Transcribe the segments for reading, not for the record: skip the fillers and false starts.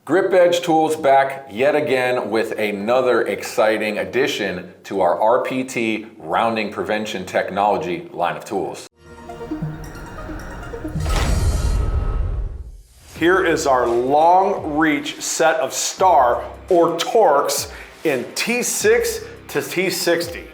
GripEdge Tools back yet again with another exciting addition to our R.P.T rounding prevention technology line of tools. Here is our long reach set of Star or Torx in T6 to T60.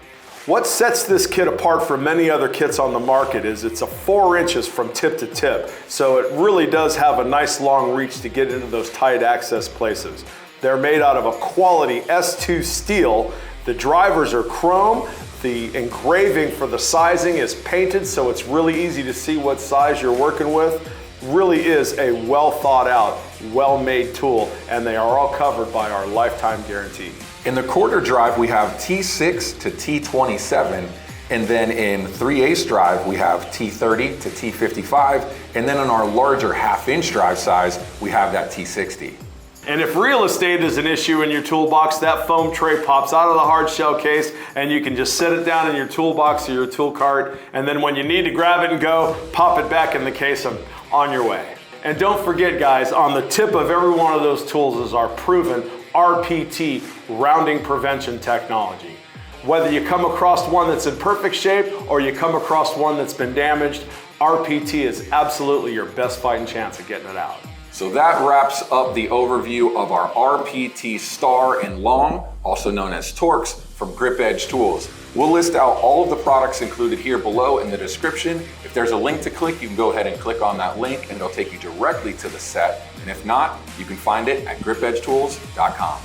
What sets this kit apart from many other kits on the market is it's a 4 inches from tip to tip. So it really does have a nice long reach to get into those tight access places. They're made out of a quality S2 steel. The drivers are chrome. The engraving for the sizing is painted, so it's really easy to see what size you're working with. Really is a well thought out, well-made tool, and they are all covered by our lifetime guarantee. In the quarter drive, we have T6 to T27, and then in 3/8 drive, we have T30 to T55, and then in our larger 1/2 inch drive size, we have that T60. And if real estate is an issue in your toolbox, that foam tray pops out of the hard shell case and you can just set it down in your toolbox or your tool cart, and then when you need to grab it and go, pop it back in the case and on your way. And don't forget guys, on the tip of every one of those tools is our proven R.P.T rounding prevention technology. Whether you come across one that's in perfect shape or you come across one that's been damaged, R.P.T is absolutely your best fighting chance of getting it out. So that wraps up the overview of our R.P.T Star and Long, also known as Torx, from GripEdge Tools. We'll list out all of the products included here below in the description. If there's a link to click, you can go ahead and click on that link and it'll take you directly to the set. And if not, you can find it at gripedgetools.com.